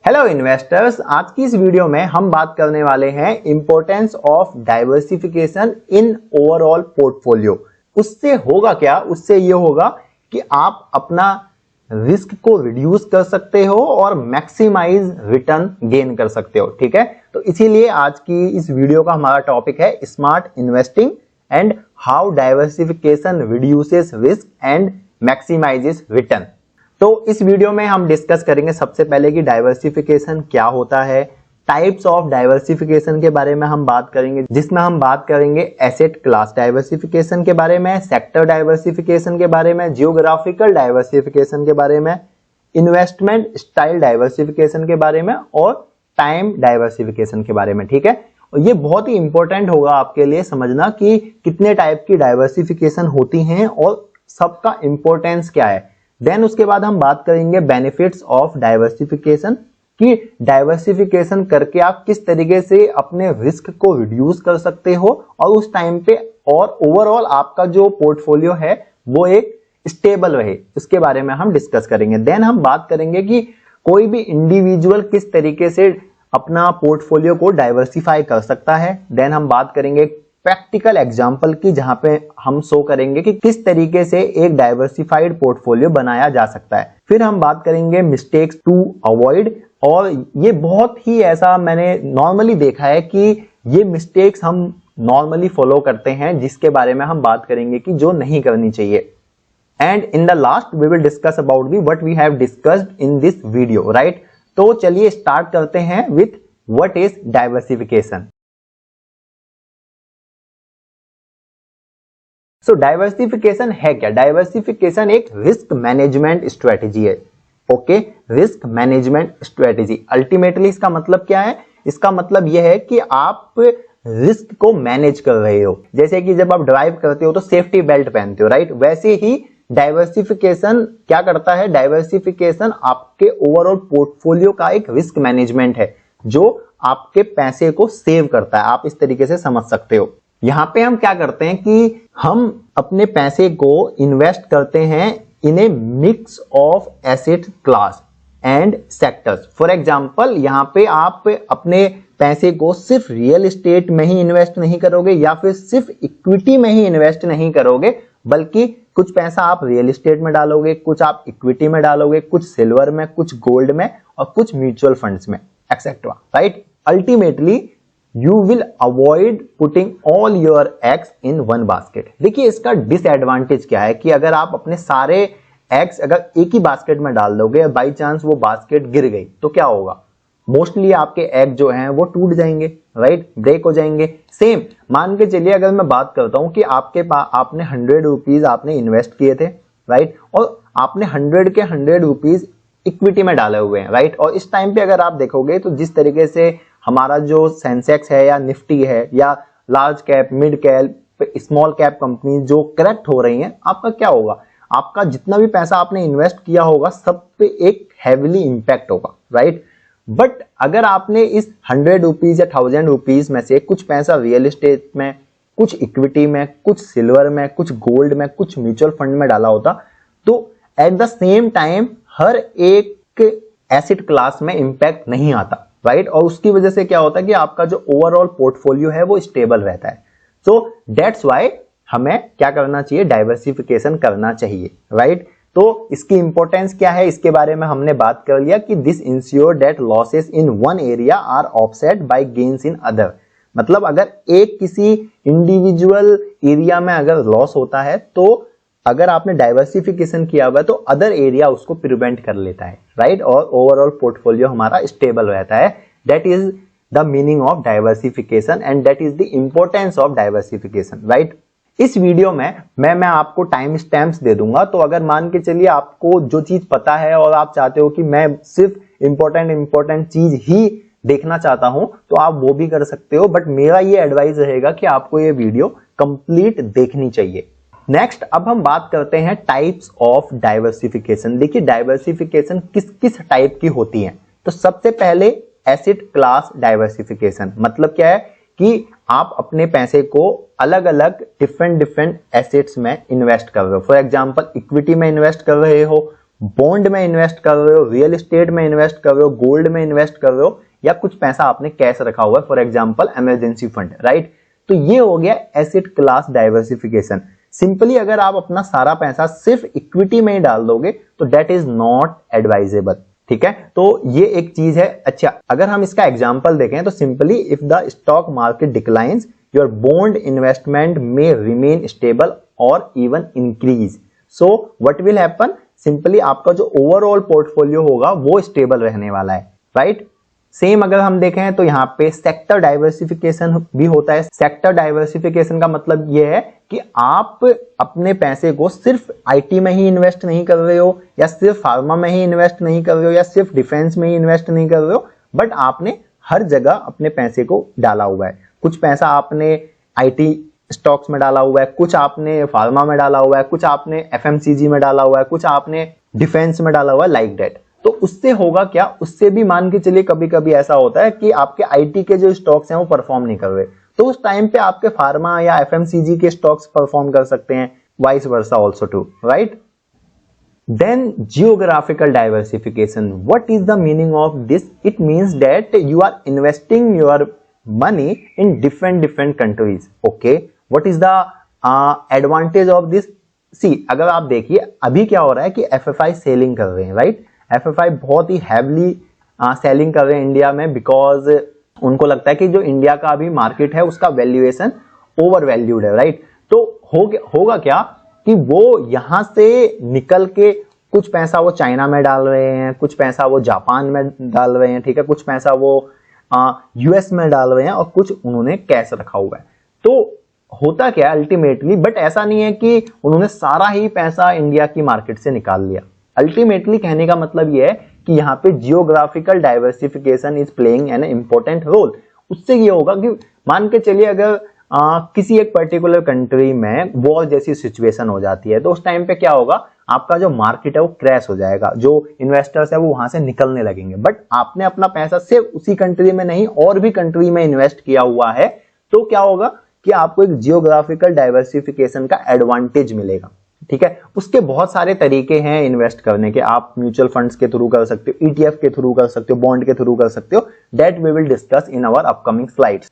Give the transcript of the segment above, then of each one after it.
Hello investors, आज की इस वीडियो में हम बात करने वाले हैं importance of diversification in overall portfolio. उससे होगा क्या? उससे ये होगा कि आप अपना रिस्क को रिड्यूस कर सकते हो और मैक्सिमाइज रिटर्न गेन कर सकते हो। ठीक है, तो इसीलिए आज की इस वीडियो का हमारा टॉपिक है smart investing and how diversification reduces risk and maximises return. तो इस वीडियो में हम डिस्कस करेंगे सबसे पहले कि डाइवर्सिफिकेशन क्या होता है, टाइप्स ऑफ डाइवर्सिफिकेशन के बारे में हम बात करेंगे, जिसमें हम बात करेंगे एसेट क्लास डाइवर्सिफिकेशन के बारे में, सेक्टर डाइवर्सिफिकेशन के बारे में, जियोग्राफिकल डाइवर्सिफिकेशन के बारे में, इन्वेस्टमेंट स्टाइल डाइवर्सिफिकेशन के बारे में और टाइम डाइवर्सिफिकेशन के बारे में। ठीक है, और ये बहुत ही इंपॉर्टेंट होगा आपके लिए समझना कि कितने टाइप की डाइवर्सिफिकेशन होती हैं और सबका इंपॉर्टेंस क्या है। देन उसके बाद हम बात करेंगे बेनिफिट्स ऑफ डाइवर्सिफिकेशन, कि डाइवर्सिफिकेशन करके आप किस तरीके से अपने रिस्क को रिड्यूस कर सकते हो और उस टाइम पे और ओवरऑल आपका जो पोर्टफोलियो है वो एक स्टेबल रहे, इसके बारे में हम डिस्कस करेंगे। देन हम बात करेंगे कि कोई भी इंडिविजुअल किस तरीके से अपना पोर्टफोलियो को डाइवर्सिफाई कर सकता है। देन हम बात करेंगे प्रैक्टिकल एग्जाम्पल की, जहां पे हम शो करेंगे कि किस तरीके से एक डाइवर्सिफाइड पोर्टफोलियो बनाया जा सकता है। फिर हम बात करेंगे मिस्टेक्स टू अवॉइड, और ये बहुत ही ऐसा मैंने नॉर्मली देखा है कि ये मिस्टेक्स हम नॉर्मली फॉलो करते हैं, जिसके बारे में हम बात करेंगे कि जो नहीं करनी चाहिए। And in the last we will discuss about the what we have discussed in this video, right. तो चलिए स्टार्ट करते हैं with what is diversification. So diversification है क्या? डाइवर्सिफिकेशन एक रिस्क मैनेजमेंट स्ट्रेटेजी है। Okay, risk management strategy. Ultimately इसका मतलब क्या है? इसका मतलब यह है कि आप रिस्क को मैनेज कर रहे हो। जैसे कि जब आप ड्राइव करते हो तो सेफ्टी बेल्ट पहनते हो, राइट? वैसे ही डाइवर्सिफिकेशन क्या करता है? डाइवर्सिफिकेशन आपके ओवरऑल पोर्टफोलियो का एक रिस्क मैनेजमेंट है, जो आपके पैसे को सेव करता है। आप इस तरीके से समझ सकते हो। यहां पे हम क्या करते हैं कि हम अपने पैसे को इन्वेस्ट करते हैं in a mix of asset class and sectors. For example, यहां पे आप अपने पैसे को सिर्फ रियल एस्टेट में ही इन्वेस्ट नहीं करोगे या फिर सिर्फ इक्विटी में ही इन्वेस्ट नहीं करोगे, बल्कि कुछ पैसा आप रियल एस्टेट में डालोगे, कुछ आप इक्विटी में डालोगे, कुछ सिल्वर में, कुछ गोल्ड में और कुछ म्यूचुअल फंड्स में, etcetera, right. Ultimately You will avoid putting all your eggs in one basket। देखिए इसका डिसएडवांटेज क्या है कि अगर आप अपने सारे एग्स अगर एक ही बास्केट में डाल दोगे, बाई चांस वो बास्केट गिर गई तो क्या होगा? मोस्टली आपके एग जो हैं वो टूट जाएंगे, राइट, ब्रेक हो जाएंगे। सेम मान के चलिए अगर मैं बात करता हूं कि आपने 100 रुपीज आपने इन्वेस्ट किए थे, राइट, और आपने 100 के 100 रुपीज इक्विटी में डाले हुए हैं, राइट। और इस टाइम पे अगर आप देखोगे तो जिस तरीके से हमारा जो सेंसेक्स है या निफ्टी है या large cap, mid cap, small cap company जो करेक्ट हो रही हैं, आपका क्या होगा? आपका जितना भी पैसा आपने इन्वेस्ट किया होगा सब पे एक हैवीली इंपैक्ट होगा, राइट। बट अगर आपने इस 100 रुपीज या 1000 रुपीज में से कुछ पैसा रियल एस्टेट में, कुछ इक्विटी में, कुछ सिल्वर में, कुछ गोल्ड में, कुछ म्यूचुअल फंड में डाला होता, तो एट द सेम टाइम हर एक एसेट क्लास में इंपैक्ट नहीं आता, राइट। और उसकी वजह से क्या होता है कि आपका जो ओवरऑल पोर्टफोलियो है वो स्टेबल रहता है। सो दैट्स व्हाई हमें क्या करना चाहिए? डाइवर्सिफिकेशन करना चाहिए, राइट। तो इसकी इंपॉर्टेंस क्या है इसके बारे में हमने बात कर लिया कि this insure that losses in one area are offset by gains in other. मतलब अगर एक किसी इंडिविजुअल एरिया में अगर लॉस होता है तो अगर आपने डाइवर्सिफिकेशन किया हुआ तो अदर एरिया उसको प्रिवेंट कर लेता है, राइट, और ओवरऑल पोर्टफोलियो हमारा स्टेबल रहता है। That is the meaning of diversification and that is the importance of diversification, right. इस वीडियो में मैं आपको टाइम स्टैम्प्स दे दूंगा, तो अगर मान के चलिए आपको जो चीज पता है और आप चाहते हो कि मैं सिर्फ इंपॉर्टेंट चीज ही देखना चाहता हूं, तो आप वो भी कर सकते हो। बट मेरा ये एडवाइस रहेगा कि आपको ये वीडियो कंप्लीट देखनी चाहिए। नेक्स्ट, अब हम बात करते हैं टाइप्स ऑफ डाइवर्सिफिकेशन। देखिए डाइवर्सिफिकेशन किस किस टाइप की होती है। तो सबसे पहले एसेट क्लास डाइवर्सिफिकेशन, मतलब क्या है कि आप अपने पैसे को अलग अलग डिफरेंट एसेट्स में इन्वेस्ट कर रहे हो। फॉर एग्जांपल इक्विटी में इन्वेस्ट कर रहे हो, बॉन्ड में इन्वेस्ट कर रहे हो, रियल एस्टेट में इन्वेस्ट कर रहे हो, गोल्ड में इन्वेस्ट कर रहे हो, या कुछ पैसा आपने कैश रखा हुआ है, for example emergency fund, right. तो ये हो गया एसेट क्लास डाइवर्सिफिकेशन। सिंपली अगर आप अपना सारा पैसा सिर्फ इक्विटी में ही डाल दोगे तो दैट इज नॉट एडवाइजेबल, ठीक है। तो ये एक चीज है। अच्छा, अगर हम इसका एग्जांपल देखें तो simply if the stock market declines your bond investment में रिमेन स्टेबल और even increase, so what will happen, simply आपका जो ओवरऑल पोर्टफोलियो होगा वो स्टेबल रहने वाला है, राइट। सेम अगर हम देखें तो यहाँ पे सेक्टर डाइवर्सिफिकेशन भी होता है। सेक्टर डाइवर्सिफिकेशन का मतलब ये है कि आप अपने पैसे को सिर्फ आईटी में ही इन्वेस्ट नहीं कर रहे हो, या सिर्फ फार्मा में ही इन्वेस्ट नहीं कर रहे हो, या सिर्फ डिफेंस में ही इन्वेस्ट नहीं कर रहे हो, बट आपने हर जगह अपने पैसे को डाला हुआ है। कुछ पैसा आपने आईटी स्टॉक्स में डाला हुआ है, कुछ आपने फार्मा में डाला हुआ है, कुछ आपने एफएमसीजी में डाला हुआ है, कुछ आपने डिफेंस में डाला हुआ है, लाइक दैट। तो उससे होगा क्या, उससे भी मान के चलिए कभी कभी ऐसा होता है कि आपके आईटी के जो स्टॉक्स हैं वो परफॉर्म नहीं कर रहे, तो उस टाइम पे आपके फार्मा या एफएमसीजी के स्टॉक्स परफॉर्म कर सकते हैं, vice versa also too, right. Then geographical diversification, what is the meaning of this, it means that you are investing your money in different countries, okay. What is the advantage of this, see अगर आप देखिए अभी क्या हो रहा है कि FFI selling कर रहे हैं, राइट। एफएफआई बहुत ही हैवली सेलिंग कर रहे हैं इंडिया में, बिकॉज उनको लगता है कि जो इंडिया का अभी मार्केट है उसका वैल्यूएशन ओवर वैल्यूड है, राइट। तो होगा क्या कि वो यहां से निकल के कुछ पैसा वो चाइना में डाल रहे हैं, कुछ पैसा वो जापान में डाल रहे हैं, ठीक है, कुछ पैसा वो यूएस में डाल रहे हैं, और कुछ उन्होंने कैश रखा हुआ है। तो होता क्या अल्टीमेटली, बट ऐसा नहीं है कि उन्होंने सारा ही पैसा इंडिया की मार्केट से निकाल लिया। अल्टीमेटली कहने का मतलब यह है कि यहाँ पे geographical diversification is playing an important role. उससे ये होगा कि मान के चलिए अगर किसी एक पर्टिकुलर कंट्री में वॉर जैसी सिचुएशन हो जाती है, तो उस टाइम पे क्या होगा, आपका जो मार्केट है वो क्रैश हो जाएगा, जो इन्वेस्टर्स है वो वहां से निकलने लगेंगे। बट आपने अपना पैसा सिर्फ उसी कंट्री में नहीं और भी कंट्री में इन्वेस्ट किया हुआ है, तो क्या होगा कि आपको एक जियोग्राफिकल डाइवर्सिफिकेशन का एडवांटेज मिलेगा, ठीक है। उसके बहुत सारे तरीके हैं इन्वेस्ट करने के, आप म्यूचुअल फंड्स के थ्रू कर सकते हो, ईटीएफ के थ्रू कर सकते हो, बॉन्ड के थ्रू कर सकते हो, that we will discuss in our upcoming slides.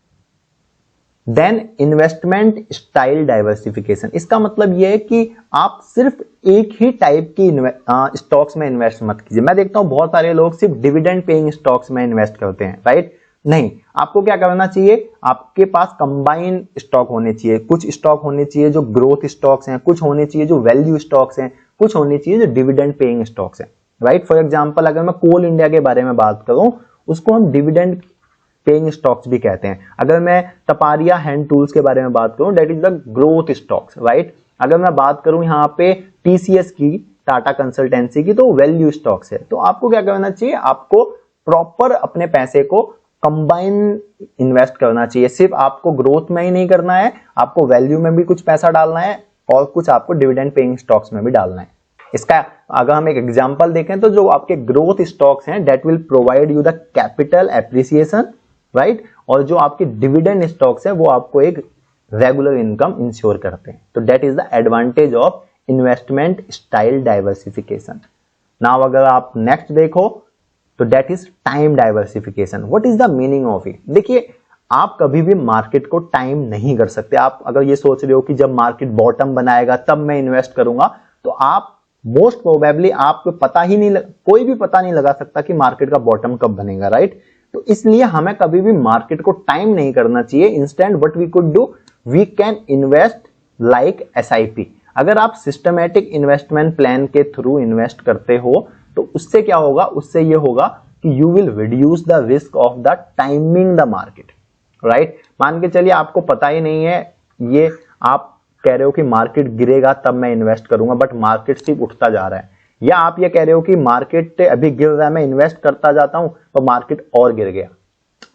Then investment style diversification, इसका मतलब यह है कि आप सिर्फ एक ही टाइप की स्टॉक्स में इन्वेस्ट मत कीजिए। मैं देखता हूं बहुत सारे लोग सिर्फ डिविडेंड पेइंग स्टॉक्स में इन्वेस्ट करते हैं, राइट। नहीं, आपको क्या करना चाहिए, आपके पास कंबाइन स्टॉक होने चाहिए। कुछ स्टॉक होने चाहिए जो ग्रोथ स्टॉक्स हैं, कुछ होने चाहिए जो वैल्यू स्टॉक्स हैं, कुछ होने चाहिए जो डिविडेंड पेइंग स्टॉक्स हैं, राइट। फॉर एग्जांपल अगर मैं कोल इंडिया के बारे में बात करूं, उसको हम डिविडेंड पेइंग स्टॉक्स भी कहते हैं। अगर मैं तपारिया हैंड टूल्स के बारे में बात करूं, that is the growth stocks, right. अगर मैं बात करूं यहाँ पे टीसीएस की, टाटा कंसल्टेंसी की, तो वैल्यू स्टॉक्स है। तो आपको क्या करना चाहिए, आपको प्रॉपर अपने पैसे को कंबाइन इन्वेस्ट करना चाहिए। सिर्फ आपको ग्रोथ में ही नहीं करना है, आपको वैल्यू में भी कुछ पैसा डालना है और कुछ आपको डिविडेंड पेइंग स्टॉक्स में भी डालना है। इसका अगर हम एक एग्जांपल देखें तो जो आपके ग्रोथ स्टॉक्स हैं that will provide you the capital appreciation, right, और जो आपके डिविडेंड स्टॉक्स है वो आपको एक रेगुलर इनकम इंश्योर करते हैं। तो that is the advantage of investment style diversification. Now अगर आप नेक्स्ट देखो तो that is time diversification. What is the meaning of it? देखिए, आप कभी भी मार्केट को टाइम नहीं कर सकते। आप अगर ये सोच रहे हो कि जब मार्केट बॉटम बनाएगा तब मैं इन्वेस्ट करूंगा, तो आप मोस्ट प्रोबेबली आपको पता ही नहीं, कोई भी पता नहीं लगा सकता कि मार्केट का बॉटम कब बनेगा, राइट। तो इसलिए हमें कभी भी मार्केट को टाइम नहीं करना चाहिए। Instant what we could do, we can invest like SIP. अगर आप सिस्टमैटिक इन्वेस्टमेंट प्लान के थ्रू इन्वेस्ट करते हो तो उससे क्या होगा, उससे ये होगा कि you will reduce the risk of the timing the market, right. मान के चलिए आपको पता ही नहीं है, ये आप कह रहे हो कि मार्केट गिरेगा तब मैं इन्वेस्ट करूंगा, बट मार्केट सिर्फ उठता जा रहा है। या आप ये कह रहे हो कि मार्केट अभी गिर रहा है, मैं इन्वेस्ट करता जाता हूं तो मार्केट और गिर गया।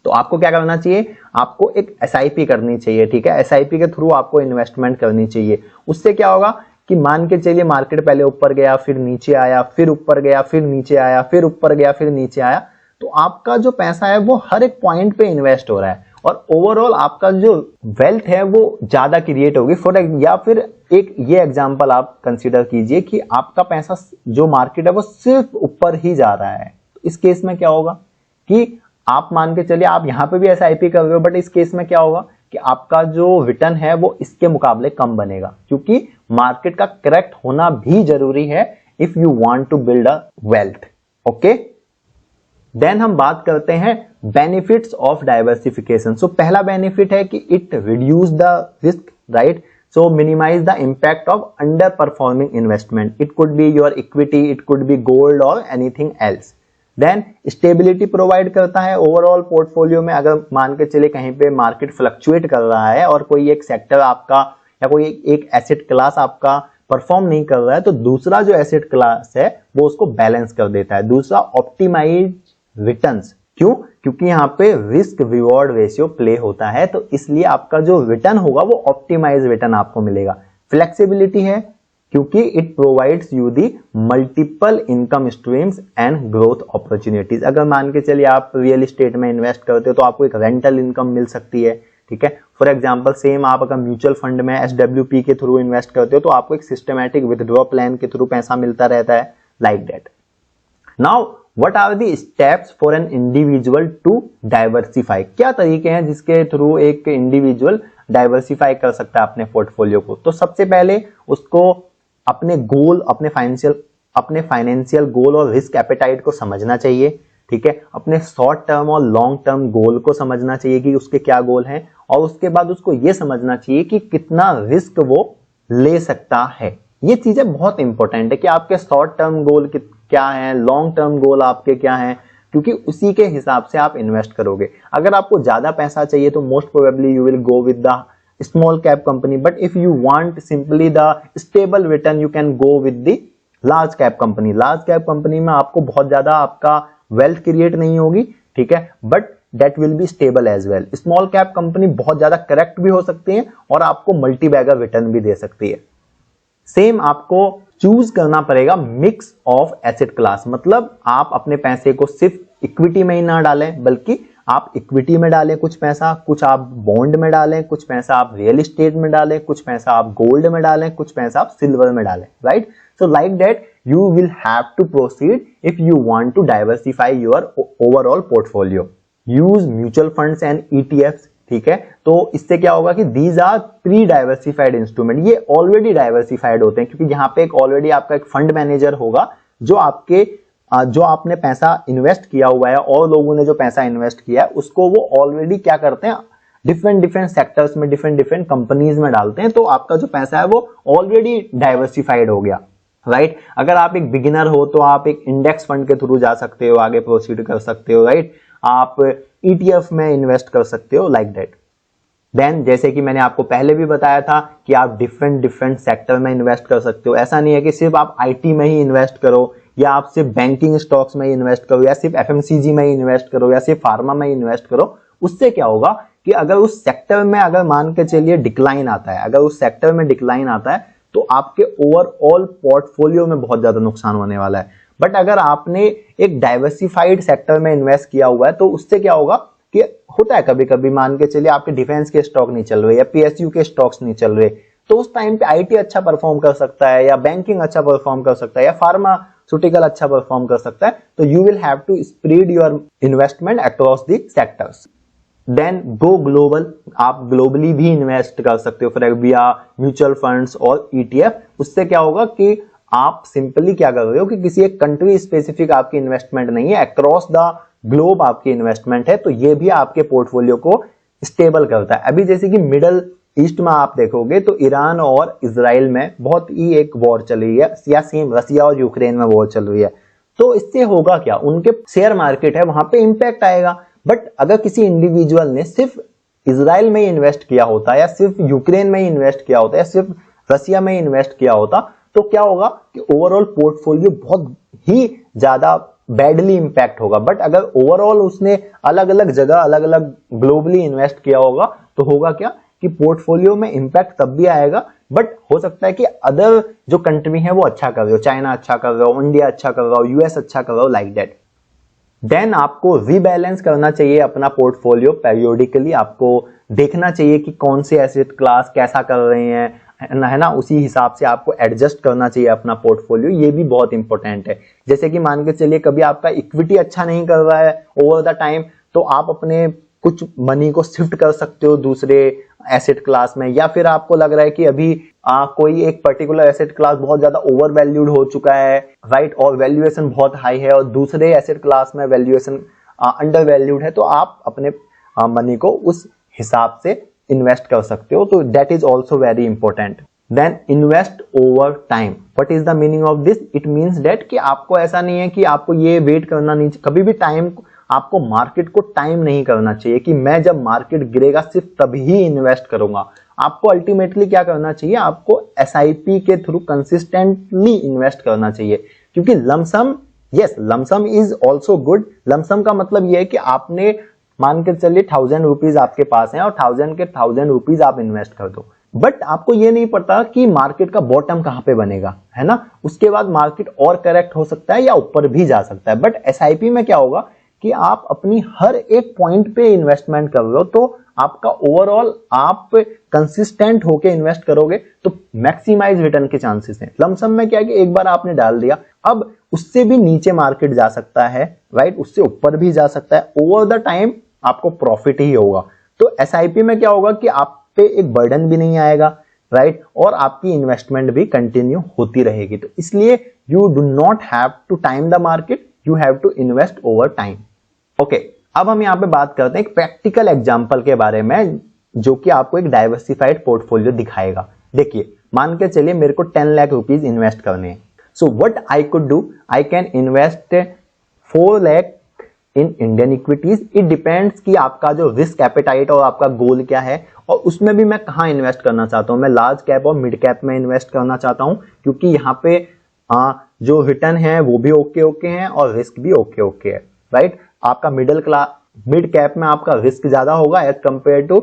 तो आपको क्या करना चाहिए, आपको एक एसआईपी करनी चाहिए, ठीक है। एसआईपी के थ्रू आपको इन्वेस्टमेंट करनी चाहिए। उससे क्या होगा कि मान के चलिए मार्केट पहले ऊपर गया, फिर नीचे आया, फिर ऊपर गया, फिर नीचे आया, फिर ऊपर गया, फिर नीचे आया, तो आपका जो पैसा है वो हर एक पॉइंट पे इन्वेस्ट हो रहा है। और ओवरऑल आपका जो वेल्थ है वो ज्यादा क्रिएट होगी। या फिर एक ये एग्जांपल आप कंसीडर कीजिए कि आपका पैसा जो मार्केट है वो सिर्फ ऊपर ही जा रहा है। तो इस केस में क्या होगा कि आप मान के चलिए आप यहां पे भी एसआईपी कर रहे हो, बट इस केस में क्या होगा कि आपका जो रिटर्न है वो इसके मुकाबले कम बनेगा, क्योंकि मार्केट का करेक्ट होना भी जरूरी है if you want to build a wealth. Okay, then हम बात करते हैं बेनिफिट्स ऑफ डाइवर्सिफिकेशन। सो पहला बेनिफिट है कि it reduce the risk, right? So minimise the impact of underperforming investment. It could be your equity, it could be gold और anything else. Then stability provide करता है overall portfolio में। अगर मान के चले कहीं पे मार्केट फ्लक्चुएट कर रहा है और कोई एक सेक्टर आपका या कोई एक एसेट क्लास आपका परफॉर्म नहीं कर रहा है, तो दूसरा जो एसेट क्लास है वो उसको बैलेंस कर देता है। दूसरा ऑप्टिमाइज रिटर्न्स। क्यों? क्योंकि यहाँ पे रिस्क रिवॉर्ड रेशियो प्ले होता है, तो इसलिए आपका जो रिटर्न होगा वो ऑप्टिमाइज रिटर्न आपको मिलेगा। फ्लेक्सिबिलिटी है क्योंकि it provides you the multiple income streams and growth opportunities. अगर मान के चलिए आप रियल एस्टेट में इन्वेस्ट करते हो तो आपको एक रेंटल इनकम मिल सकती है, ठीक है। फॉर एग्जांपल सेम आप अगर म्यूचुअल फंड में SWP के थ्रू इन्वेस्ट करते हो तो आपको एक सिस्टमैटिक विथड्रॉ प्लान के थ्रू पैसा मिलता रहता है, like that. Now what are the steps for an individual to diversify? क्या तरीके हैं जिसके थ्रू एक इंडिविजुअल डाइवर्सिफाई कर सकता है अपने पोर्टफोलियो को? तो सबसे पहले उसको अपने गोल, अपने फाइनेंशियल गोल और रिस्क एपेटाइट को समझना चाहिए, ठीक है। अपने शॉर्ट टर्म और लॉन्ग टर्म गोल को समझना चाहिए कि उसके क्या गोल हैं, और उसके बाद उसको यह समझना चाहिए कि कितना रिस्क वो ले सकता है। ये चीजें बहुत इंपॉर्टेंट है कि आपके शॉर्ट टर्म गोल क्या हैं, लॉन्ग टर्म गोल आपके क्या हैं, क्योंकि उसी के हिसाब से आप इन्वेस्ट करोगे। अगर आपको ज्यादा पैसा चाहिए तो most probably you will go with the small cap company, but if you want simply the stable return you can go with the large cap company। large cap company में आपको बहुत ज्यादा आपका wealth create नहीं होगी, ठीक है, but that will be stable as well। small cap company बहुत ज्यादा correct भी हो सकती है और आपको मल्टी बैगर रिटर्न भी दे सकती है। सेम आपको चूज करना पड़ेगा मिक्स ऑफ एसेट क्लास, मतलब आप अपने पैसे को सिर्फ इक्विटी में ही ना डालें, बल्कि आप इक्विटी में डालें कुछ पैसा, कुछ आप बॉन्ड में डालें, कुछ पैसा आप रियल एस्टेट में डालें, कुछ पैसा आप गोल्ड में डालें, कुछ पैसा आप सिल्वर में डालें, right? So like that you will have to proceed if you want to diversify your overall portfolio. Use mutual funds and ETFs, ठीक है। तो इससे क्या होगा कि these are pre diversified instrument, ये ऑलरेडी डाइवर्सिफाइड होते हैं, क्योंकि यहाँ पे एक ऑलरेडी आपका एक फंड मैनेजर होगा जो आपने पैसा इन्वेस्ट किया हुआ है और लोगों ने जो पैसा इन्वेस्ट किया है उसको वो ऑलरेडी क्या करते हैं, डिफरेंट सेक्टर्स में डिफरेंट कंपनीज में डालते हैं, तो आपका जो पैसा है वो ऑलरेडी डाइवर्सिफाइड हो गया, राइट? अगर आप एक बिगिनर हो तो आप एक इंडेक्स फंड के थ्रू जा सकते हो, आगे प्रोसीड कर सकते हो, राइट? आप ETF में इन्वेस्ट कर सकते हो, लाइक दैट। देन जैसे कि मैंने आपको पहले भी बताया था कि आप डिफरेंट सेक्टर में इन्वेस्ट कर सकते हो। ऐसा नहीं है कि सिर्फ आप IT में ही इन्वेस्ट करो, या आप सिर्फ बैंकिंग स्टॉक्स में ही इन्वेस्ट करो, या सिर्फ FMCG में ही इन्वेस्ट करो, या सिर्फ फार्मा में ही इन्वेस्ट करो। उससे क्या होगा कि अगर उस सेक्टर में अगर मान के चलिए डिक्लाइन आता है, अगर उस सेक्टर में डिक्लाइन आता है तो आपके ओवरऑल पोर्टफोलियो में बहुत ज्यादा नुकसान होने वाला है। बट अगर आपने एक डाइवर्सिफाइड सेक्टर में इन्वेस्ट किया हुआ है तो उससे क्या होगा कि होता है कभी कभी मान के चलिए आपके डिफेंस के स्टॉक नहीं चल रहे या PSU के स्टॉक्स नहीं चल रहे, तो उस टाइम पे IT अच्छा परफॉर्म कर सकता है, या बैंकिंग अच्छा परफॉर्म कर सकता है, या फार्मास्यूटिकल अच्छा परफॉर्म कर सकता है। तो you will have to spread your investment across the sectors. Then go global, आप ग्लोबली भी इन्वेस्ट कर सकते हो फॉर विया म्यूचुअल फंड्स और ETF। उससे क्या होगा कि आप सिंपली क्या कर रहे हो कि किसी एक कंट्री स्पेसिफिक आपकी इन्वेस्टमेंट नहीं है, अक्रॉस द ग्लोब आपकी इन्वेस्टमेंट है, तो ये भी आपके पोर्टफोलियो को स्टेबल करता है। अभी जैसे कि मिडल ईस्ट में आप देखोगे तो ईरान और इजराइल में बहुत ही एक वॉर चल रही है, या सेम रसिया और यूक्रेन में वॉर चल रही है, तो इससे होगा क्या, उनके शेयर मार्केट है वहां पे इंपैक्ट आएगा। बट अगर किसी इंडिविजुअल ने सिर्फ इजराइल में ही इन्वेस्ट किया होता, या सिर्फ यूक्रेन में ही इन्वेस्ट किया होता, या सिर्फ रसिया में ही इन्वेस्ट किया होता, तो क्या होगा कि ओवरऑल पोर्टफोलियो बहुत ही ज्यादा बैडली इंपैक्ट होगा। बट अगर ओवरऑल उसने अलग अलग जगह अलग अलग ग्लोबली इन्वेस्ट किया होगा तो होगा क्या कि पोर्टफोलियो में इंपैक्ट तब भी आएगा, बट हो सकता है कि अदर जो कंट्री है वो अच्छा कर रहे हो, चाइना अच्छा कर रहा हो, इंडिया अच्छा कर रहा हो, US अच्छा कर रहा हो, लाइक दैट। देन आपको रीबैलेंस करना चाहिए अपना पोर्टफोलियो पेरियोडिकली, आपको देखना चाहिए कि कौन से एसेट क्लास कैसा कर रहे हैं, है ना, उसी हिसाब से आपको एडजस्ट करना चाहिए अपना पोर्टफोलियो। ये भी बहुत इंपॉर्टेंट है। जैसे कि मान के चलिए कभी आपका इक्विटी अच्छा नहीं कर रहा है ओवर द टाइम, तो आप अपने कुछ मनी को शिफ्ट कर सकते हो दूसरे एसेट क्लास में, या फिर आपको लग रहा है कि अभी कोई एक पर्टिकुलर एसेट क्लास बहुत ज्यादा ओवर वैल्यूड हो चुका है, राइट, और वैल्यूएशन बहुत हाई है, और दूसरे एसेट क्लास में वैल्यूएशन अंडर वैल्यूड है, तो आप अपने मनी को उस हिसाब से इन्वेस्ट कर सकते हो। तो that is also very important. Then invest over time. What is the meaning of this? It means that कि आपको ऐसा नहीं है कि आपको ये वेट करना नहीं, कभी भी टाइम, आपको मार्केट को टाइम नहीं करना चाहिए कि मैं जब मार्केट गिरेगा सिर्फ तभी इन्वेस्ट करूंगा। आपको अल्टीमेटली क्या करना चाहिए? आपको एसआईपी के थ्रू कंसिस्टेंटली इन्वेस्ट करना चाहिए, क्योंकि lump sum, yes, lump sum is also good. Lump sum का मतलब यह है कि आपने मान के चलिए 1000 रुपीज आपके पास है और 1000 के 1000 रुपीज आप इन्वेस्ट कर दो, बट आपको ये नहीं पता कि मार्केट का बॉटम कहां पे बनेगा, है ना, उसके बाद मार्केट और करेक्ट हो सकता है या ऊपर भी जा सकता है। बट एसआईपी में क्या होगा कि आप अपनी हर एक पॉइंट पे इन्वेस्टमेंट कर रहे हो, तो आपका ओवरऑल आप कंसिस्टेंट होके इन्वेस्ट करोगे तो मैक्सिमाइज रिटर्न के चांसेस हैं। लमसम में क्या है कि एक बार आपने डाल दिया, अब उससे भी नीचे मार्केट जा सकता है, राइट, उससे ऊपर भी जा सकता है, ओवर द टाइम आपको प्रॉफिट ही होगा। तो एसआईपी में क्या होगा कि आप पे एक बर्डन भी नहीं आएगा, राइट, और आपकी इन्वेस्टमेंट भी कंटिन्यू होती रहेगी। तो इसलिए you do not have to time the market, you have to invest over time. Okay, अब हम यहां पे बात करते हैं एक प्रैक्टिकल एग्जांपल के बारे में, जो कि आपको एक डाइवर्सिफाइड पोर्टफोलियो दिखाएगा। देखिए, मान के चलिए मेरे को 10 लाख रुपीज इन्वेस्ट करने हैं। So what I could do, I can invest 4 lakh in Indian equities. It depends कि आपका जो रिस्क एपेटाइट और आपका गोल क्या है, और उसमें भी मैं कहां इन्वेस्ट करना चाहता हूं। मैं लार्ज कैप और मिड कैप में इन्वेस्ट करना चाहता हूं, क्योंकि यहाँ पे जो रिटर्न है वो भी ओके है और रिस्क भी ओके है, राइट। आपका मिड कैप में आपका रिस्क ज्यादा होगा as compare to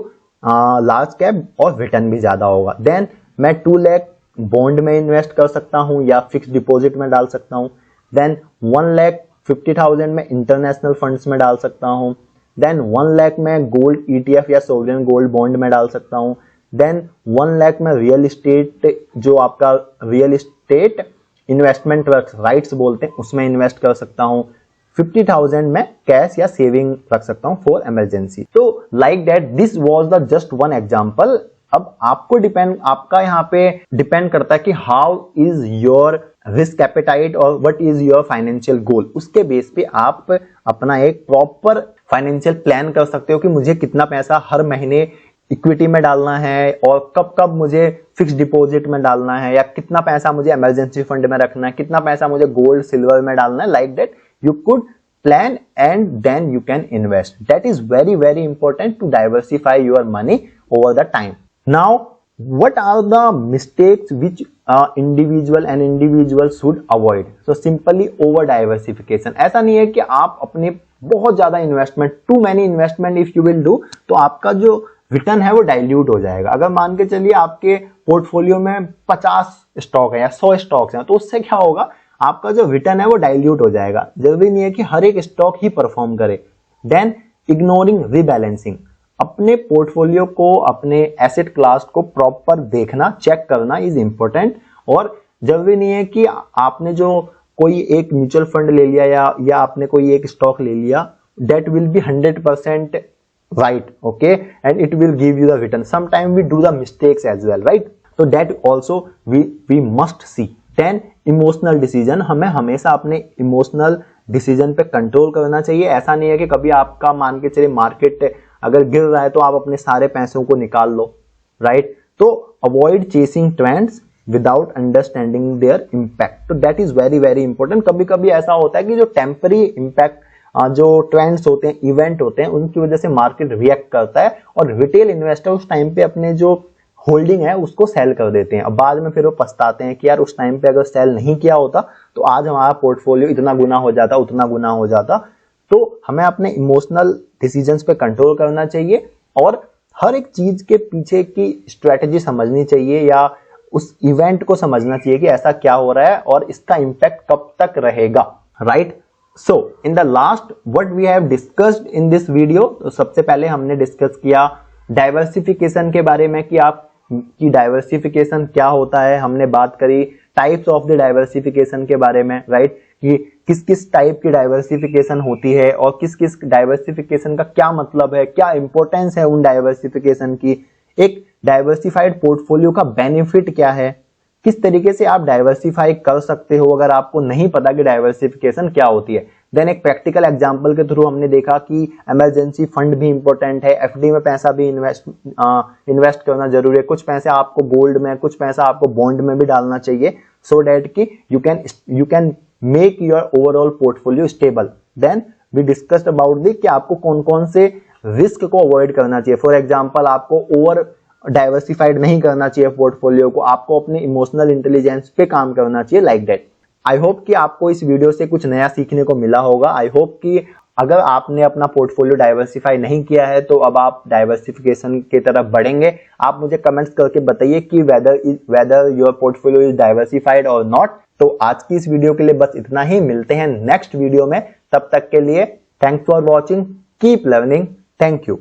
large cap, और रिटर्न भी ज्यादा होगा। देन मैं 2 लाख बॉन्ड में इन्वेस्ट कर सकता हूं या फिक्स डिपॉजिट में डाल सकता हूं। देन 1,50,000 में इंटरनेशनल फंड्स में डाल सकता हूं। देन 1 लाख में गोल्ड ईटीएफ या सोवरेन गोल्ड बॉन्ड में डाल सकता हूं। देन 1 लाख में रियल एस्टेट, जो आपका रियल एस्टेट इन्वेस्टमेंट राइट्स बोलते हैं, उसमें इन्वेस्ट कर सकता हूं। 50,000 में कैश या सेविंग रख सकता हूं फॉर इमरजेंसी। तो like that, this was the just one example. अब आपको आपका यहाँ पे डिपेंड करता है कि how is your risk appetite और what is your financial goal. उसके बेस पे आप अपना एक प्रॉपर फाइनेंशियल प्लान कर सकते हो कि मुझे कितना पैसा हर महीने इक्विटी में डालना है, और कब कब मुझे फिक्स डिपॉजिट में डालना है, या कितना पैसा मुझे इमरजेंसी फंड में रखना है, कितना पैसा मुझे गोल्ड सिल्वर में डालना है। Like that you could plan and then you can invest. That is very very important to diversify your money over the time. Now what are the mistakes which individual should avoid? So simply over diversification. ऐसा नहीं है कि आप अपने बहुत ज्यादा investment, too many investment if you will do, तो आपका जो रिटर्न है वो डाइल्यूट हो जाएगा। अगर मान के चलिए आपके पोर्टफोलियो में 50 स्टॉक है या 100 स्टॉक्स हैं, तो उससे क्या होगा, आपका जो रिटर्न है वो डाइल्यूट हो जाएगा। जरूरी नहीं है कि हर एक स्टॉक ही परफॉर्म करे। देन इग्नोरिंग रीबैलेंसिंग, अपने पोर्टफोलियो को, अपने एसेट क्लास को प्रॉपर देखना, चेक करना इज इंपॉर्टेंट। और जरूरी नहीं है कि आपने जो कोई एक म्यूचुअल फंड ले लिया या आपने कोई एक स्टॉक ले लिया, that will be 100% right, okay, and it will give you the return. Sometimes we do the mistakes as well, right? So that also we must see. Then emotional decision, हमें हमेशा अपने इमोशनल डिसीजन पे control करना चाहिए। ऐसा नहीं है कि कभी आपका मान के चलिए मार्केट अगर गिर रहा है तो आप अपने सारे पैसों को निकाल लो, राइट। तो avoid chasing trends without understanding their impact. तो that is very very important. कभी कभी ऐसा होता है कि जो टेम्पररी इम्पैक्ट, जो ट्रेंड्स होते हैं, इवेंट होते हैं, उनकी वजह से मार्केट रिएक्ट करता है, और रिटेल इन्वेस्टर उस टाइम पे अपने जो होल्डिंग है उसको सेल कर देते हैं। अब बाद में फिर वो पछताते हैं कि यार उस टाइम पे अगर सेल नहीं किया होता तो आज हमारा पोर्टफोलियो इतना गुना हो जाता, उतना गुना हो जाता। तो हमें अपने इमोशनल डिसीजंस पे कंट्रोल करना चाहिए, और हर एक चीज के पीछे की स्ट्रेटेजी समझनी चाहिए, या उस इवेंट को समझना चाहिए कि ऐसा क्या हो रहा है और इसका इंपैक्ट कब तक रहेगा, right. So in the last what we have discussed in this video, तो सबसे पहले हमने डिस्कस किया डाइवर्सिफिकेशन के बारे में कि आप की डाइवर्सिफिकेशन क्या होता है। हमने बात करी टाइप्स ऑफ द डाइवर्सिफिकेशन के बारे में, राइट, कि किस किस टाइप की डाइवर्सिफिकेशन होती है और किस किस डाइवर्सिफिकेशन का क्या मतलब है, क्या इंपॉर्टेंस है उन डाइवर्सिफिकेशन की, एक डाइवर्सिफाइड पोर्टफोलियो का बेनिफिट क्या है, किस तरीके से आप डाइवर्सिफाई कर सकते हो अगर आपको नहीं पता कि डाइवर्सिफिकेशन क्या होती है। देन एक प्रैक्टिकल एग्जांपल के थ्रू हमने देखा कि इमरजेंसी फंड भी इंपॉर्टेंट है, एफडी में पैसा भी इन्वेस्ट करना जरूरी है, कुछ पैसे आपको गोल्ड में, कुछ पैसा आपको बॉन्ड में भी डालना चाहिए, सो दैट कि you can make your overall portfolio stable. Then we discussed about the कि आपको कौन कौन से रिस्क को अवॉइड करना चाहिए। फॉर एग्जाम्पल आपको ओवर डाइवर्सिफाइड नहीं करना चाहिए पोर्टफोलियो को, आपको अपने इमोशनल इंटेलिजेंस पे काम करना चाहिए, लाइक दैट। आई होप कि आपको इस वीडियो से कुछ नया सीखने को मिला होगा। आई होप कि अगर आपने अपना पोर्टफोलियो डाइवर्सिफाई नहीं किया है तो अब आप डाइवर्सिफिकेशन की तरफ बढ़ेंगे। आप मुझे कमेंट्स करके बताइए कि whether your portfolio is diversified और नॉट। तो आज की इस वीडियो के लिए बस इतना ही, मिलते हैं नेक्स्ट वीडियो में, तब तक के लिए thanks for watching, keep learning, thank you.